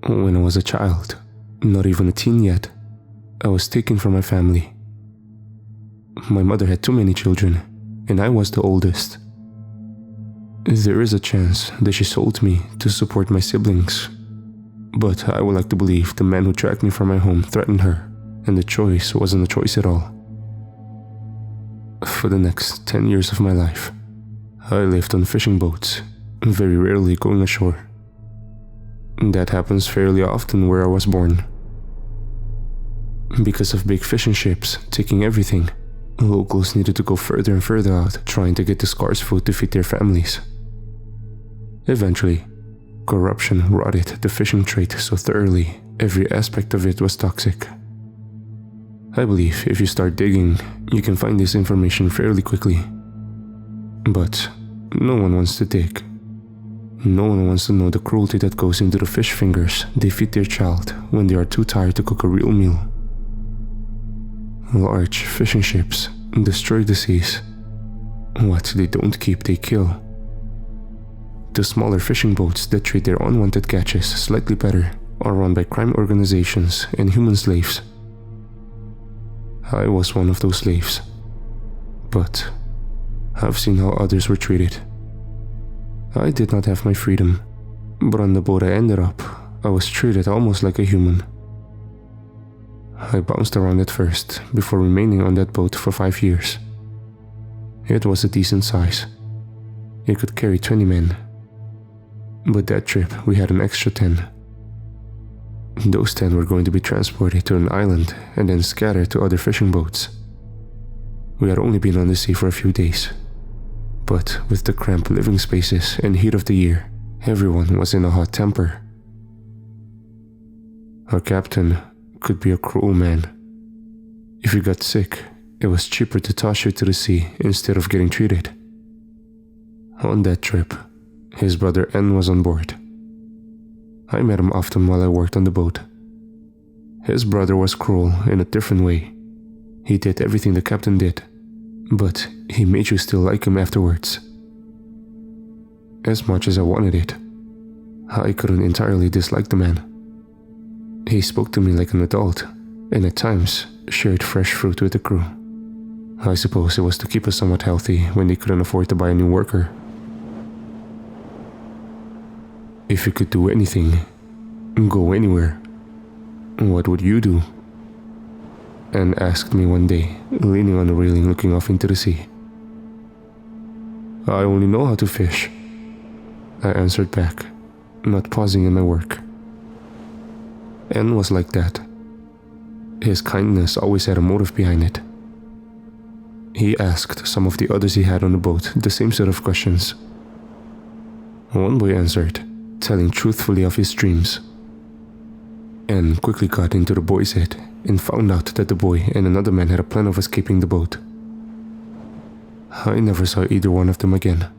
When I was a child, not even a teen yet, I was taken from my family. My mother had too many children, and I was the oldest. There is a chance that she sold me to support my siblings, but I would like to believe the man who dragged me from my home threatened her, and the choice wasn't a choice at all. For the next 10 years of my life, I lived on fishing boats, very rarely going ashore. That happens fairly often where I was born. Because of big fishing ships taking everything, locals needed to go further and further out trying to get the scarce food to feed their families. Eventually, corruption rotted the fishing trade so thoroughly, every aspect of it was toxic. I believe if you start digging, you can find this information fairly quickly. But no one wants to dig. No one wants to know the cruelty that goes into the fish fingers they feed their child when they are too tired to cook a real meal. Large fishing ships destroy the seas. What they don't keep, they kill. The smaller fishing boats that treat their unwanted catches slightly better are run by crime organizations and human slaves. I was one of those slaves, but I've seen how others were treated. I did not have my freedom, but on the boat I ended up, I was treated almost like a human. I bounced around at first, before remaining on that boat for 5 years. It was a decent size. It could carry 20 men. But that trip, we had an extra 10. Those 10 were going to be transported to an island and then scattered to other fishing boats. We had only been on the sea for a few days, but with the cramped living spaces and heat of the year, everyone was in a hot temper. Our captain could be a cruel man. If you got sick, it was cheaper to toss you to the sea instead of getting treated. On that trip, his brother N was on board. I met him often while I worked on the boat. His brother was cruel in a different way. He did everything the captain did, but he made you still like him afterwards. As much as I wanted it, I couldn't entirely dislike the man. He spoke to me like an adult, and at times shared fresh fruit with the crew. I suppose it was to keep us somewhat healthy when they couldn't afford to buy a new worker. If you could do anything, go anywhere, what would you do? Anne asked me one day, leaning on the railing looking off into the sea. I only know how to fish, I answered back, not pausing in my work. Anne was like that. His kindness always had a motive behind it. He asked some of the others he had on the boat the same set of questions. One boy answered, telling truthfully of his dreams. Anne quickly got into the boy's head and found out that the boy and another man had a plan of escaping the boat. I never saw either one of them again.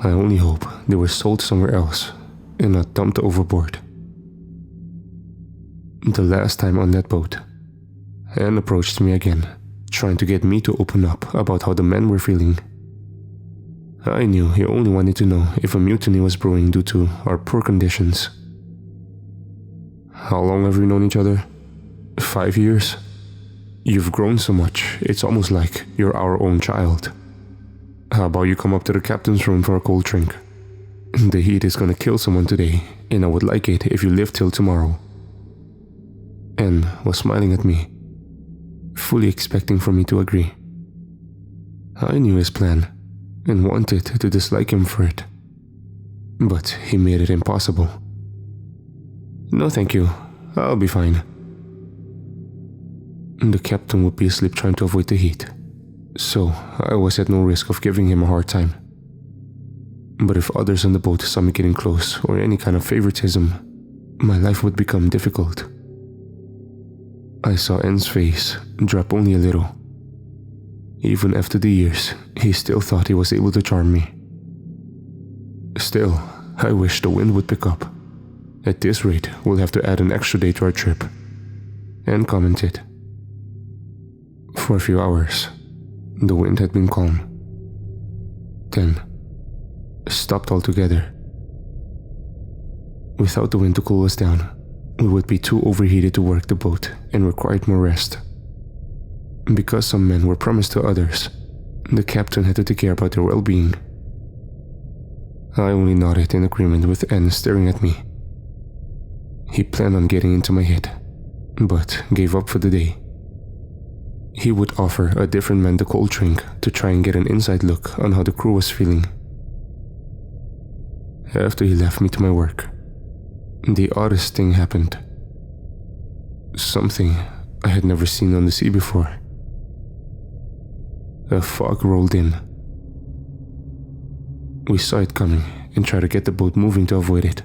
I only hope they were sold somewhere else and not dumped overboard. The last time on that boat, Anne approached me again, trying to get me to open up about how the men were feeling. I knew he only wanted to know if a mutiny was brewing due to our poor conditions. How long have we known each other? 5 years? You've grown so much, it's almost like you're our own child. How about you come up to the captain's room for a cold drink? The heat is gonna kill someone today, and I would like it if you live till tomorrow. Anne was smiling at me, fully expecting for me to agree. I knew his plan and wanted to dislike him for it, but he made it impossible. No thank you, I'll be fine. The captain would be asleep trying to avoid the heat, so I was at no risk of giving him a hard time. But if others on the boat saw me getting close or any kind of favoritism, my life would become difficult. I saw Anne's face drop only a little. Even after the years, he still thought he was able to charm me. Still, I wish the wind would pick up. At this rate, we'll have to add an extra day to our trip. Anne commented. For a few hours, the wind had been calm. Then, stopped altogether. Without the wind to cool us down, we would be too overheated to work the boat and required more rest. Because some men were promised to others, the captain had to take care about their well-being. I only nodded in agreement with N staring at me. He planned on getting into my head, but gave up for the day. He would offer a different man the cold drink to try and get an inside look on how the crew was feeling. After he left me to my work, the oddest thing happened. Something I had never seen on the sea before. A fog rolled in. We saw it coming and tried to get the boat moving to avoid it,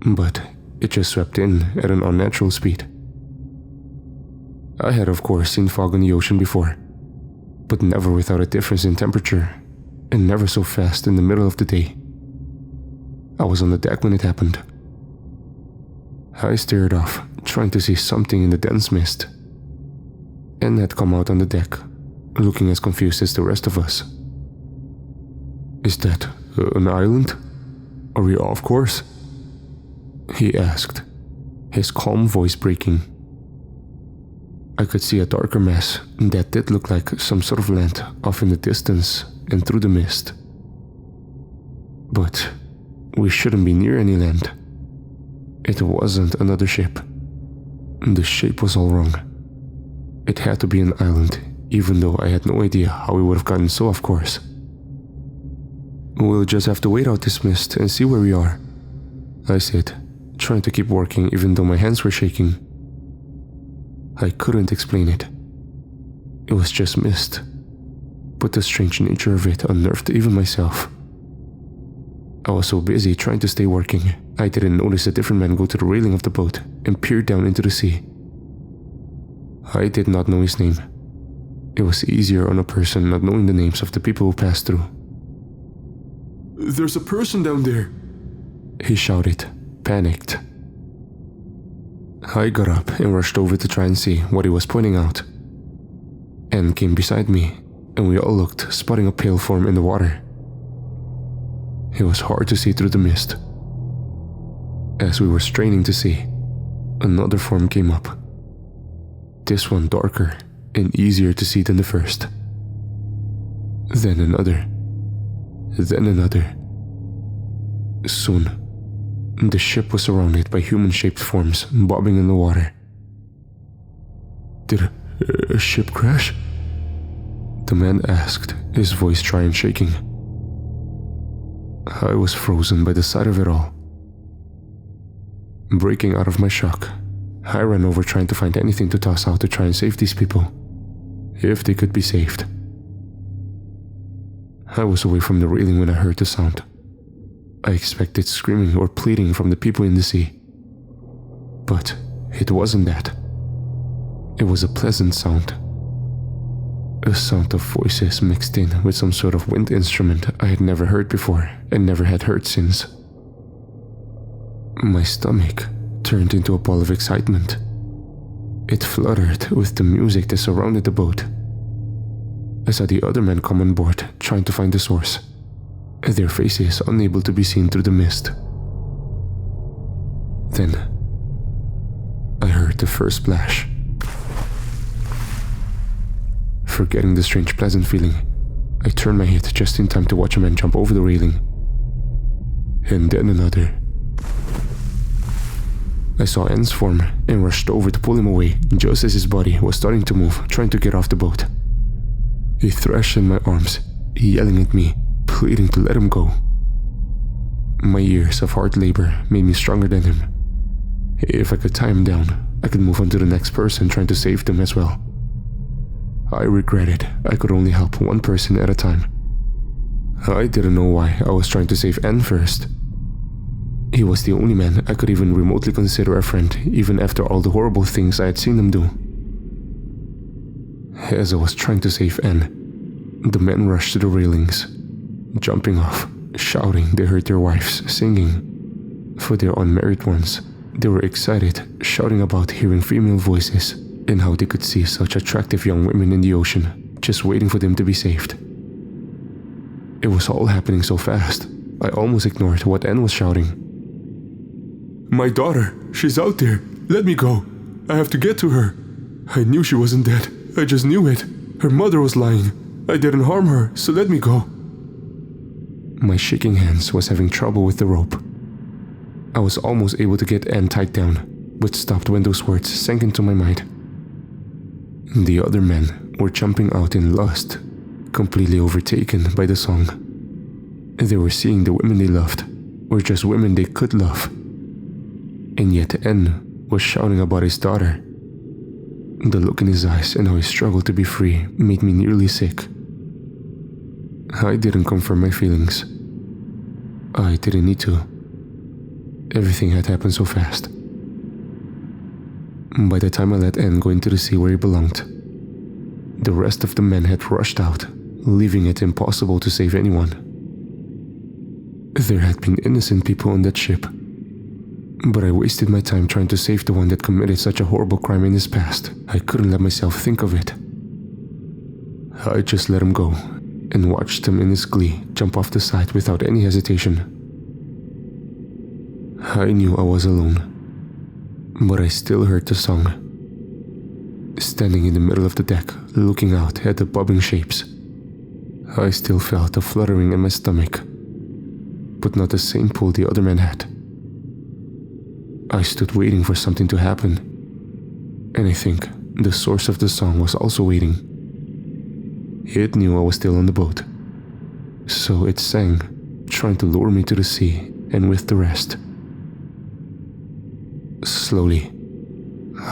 but it just swept in at an unnatural speed. I had of course seen fog on the ocean before, but never without a difference in temperature, and never so fast in the middle of the day. I was on the deck when it happened. I stared off, trying to see something in the dense mist. N had come out on the deck, looking as confused as the rest of us. "Is that an island? Are we off course?" he asked, his calm voice breaking. I could see a darker mass that did look like some sort of land off in the distance and through the mist. But we shouldn't be near any land. It wasn't another ship. The shape was all wrong. It had to be an island, even though I had no idea how we would have gotten so off course. "We'll just have to wait out this mist and see where we are," I said, trying to keep working even though my hands were shaking. I couldn't explain it. It was just mist, but the strange nature of it unnerved even myself. I was so busy trying to stay working, I didn't notice a different man go to the railing of the boat and peer down into the sea. I did not know his name. It was easier on a person not knowing the names of the people who passed through. "There's a person down there," he shouted, panicked. I got up and rushed over to try and see what he was pointing out. Anne came beside me, and we all looked, spotting a pale form in the water. It was hard to see through the mist. As we were straining to see, another form came up. This one darker and easier to see than the first. Then another. Then another. Soon, the ship was surrounded by human-shaped forms bobbing in the water. "Did a ship crash?" the man asked, his voice dry and shaking. I was frozen by the sight of it all. Breaking out of my shock, I ran over trying to find anything to toss out to try and save these people, if they could be saved. I was away from the railing when I heard the sound. I expected screaming or pleading from the people in the sea. But it wasn't that. It was a pleasant sound. A sound of voices mixed in with some sort of wind instrument I had never heard before and never had heard since. My stomach turned into a ball of excitement. It fluttered with the music that surrounded the boat. I saw the other men come on board, trying to find the source, their faces unable to be seen through the mist. Then, I heard the first splash. Forgetting the strange pleasant feeling, I turned my head just in time to watch a man jump over the railing. And then another. I saw N's form and rushed over to pull him away just as his body was starting to move, trying to get off the boat. He thrashed in my arms, yelling at me, pleading to let him go. My years of hard labor made me stronger than him. If I could tie him down, I could move on to the next person trying to save them as well. I regretted I could only help one person at a time. I didn't know why I was trying to save N first. He was the only man I could even remotely consider a friend, even after all the horrible things I had seen him do. As I was trying to save N, the men rushed to the railings, jumping off, shouting they heard their wives singing. For their unmarried ones, they were excited, shouting about hearing female voices and how they could see such attractive young women in the ocean, just waiting for them to be saved. It was all happening so fast, I almost ignored what N was shouting. My daughter! She's out there! Let me go! I have to get to her! I knew she wasn't dead. I just knew it. Her mother was lying. I didn't harm her, so let me go. My shaking hands was having trouble with the rope. I was almost able to get Anne tied down, but stopped when those words sank into my mind. The other men were jumping out in lust, completely overtaken by the song. They were seeing the women they loved were just women they could love. And yet N was shouting about his daughter. The look in his eyes and how he struggled to be free made me nearly sick. I didn't confirm my feelings. I didn't need to. Everything had happened so fast. By the time I let N go into the sea where he belonged, the rest of the men had rushed out, leaving it impossible to save anyone. There had been innocent people on that ship, but I wasted my time trying to save the one that committed such a horrible crime in his past. I couldn't let myself think of it. I just let him go and watched him in his glee jump off the side without any hesitation. I knew I was alone, but I still heard the song. Standing in the middle of the deck, looking out at the bobbing shapes, I still felt a fluttering in my stomach, but not the same pull the other man had. I stood waiting for something to happen, and I think the source of the song was also waiting. It knew I was still on the boat, so it sang, trying to lure me to the sea and with the rest. Slowly,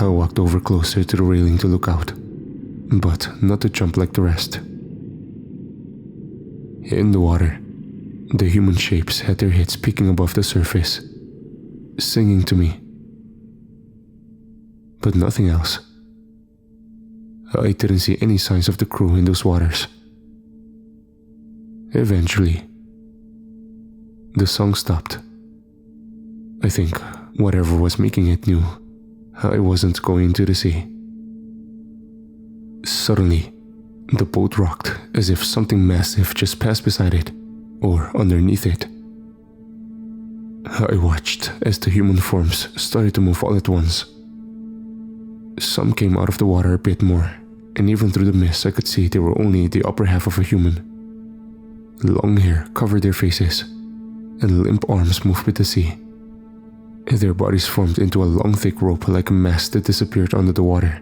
I walked over closer to the railing to look out, but not to jump like the rest. In the water, the human shapes had their heads peeking above the surface, singing to me. But nothing else. I didn't see any signs of the crew in those waters. Eventually, the song stopped. I think whatever was making it knew I wasn't going to the sea. Suddenly, the boat rocked as if something massive just passed beside it, or underneath it. I watched as the human forms started to move all at once. Some came out of the water a bit more, and even through the mist I could see they were only the upper half of a human. Long hair covered their faces, and limp arms moved with the sea. Their bodies formed into a long thick rope like a mast that disappeared under the water.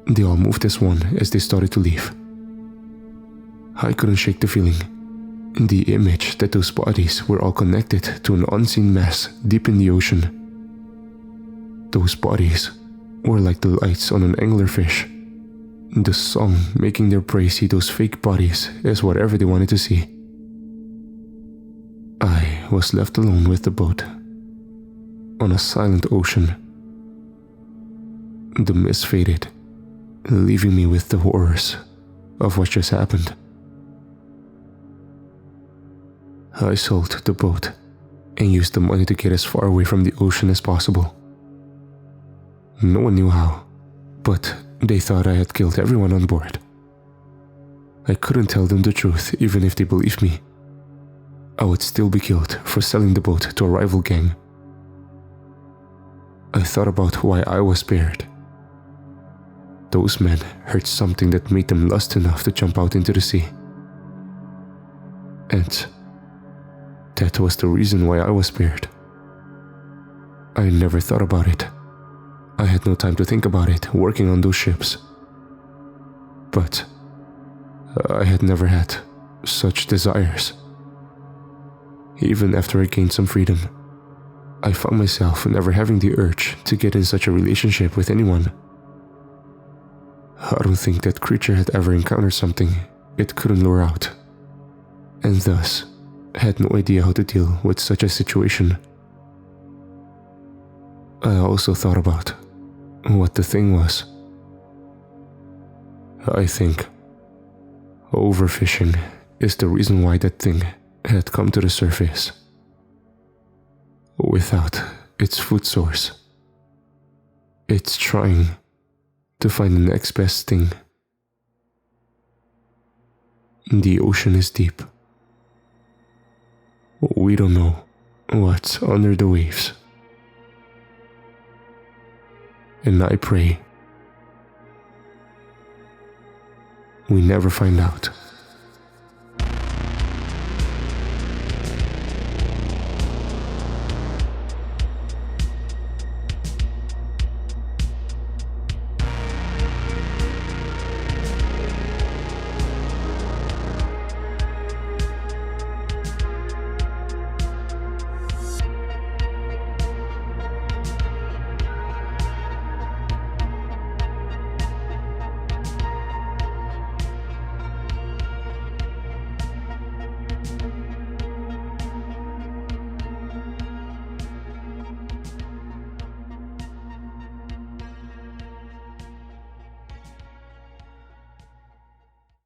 They all moved as one as they started to leave. I couldn't shake the feeling. The image that those bodies were all connected to an unseen mass deep in the ocean. Those bodies were like the lights on an anglerfish. The song making their prey see those fake bodies as whatever they wanted to see. I was left alone with the boat, on a silent ocean. The mist faded, leaving me with the horrors of what just happened. I sold the boat and used the money to get as far away from the ocean as possible. No one knew how, but they thought I had killed everyone on board. I couldn't tell them the truth even if they believed me. I would still be killed for selling the boat to a rival gang. I thought about why I was spared. Those men heard something that made them lust enough to jump out into the sea. And that was the reason why I was spared. I never thought about it. I had no time to think about it working on those ships. But I had never had such desires. Even after I gained some freedom, I found myself never having the urge to get in such a relationship with anyone. I don't think that creature had ever encountered something it couldn't lure out, and thus had no idea how to deal with such a situation. I also thought about what the thing was. I think overfishing is the reason why that thing had come to the surface. Without its food source, it's trying to find the next best thing. The ocean is deep. We don't know what's under the waves. and I pray we never find out.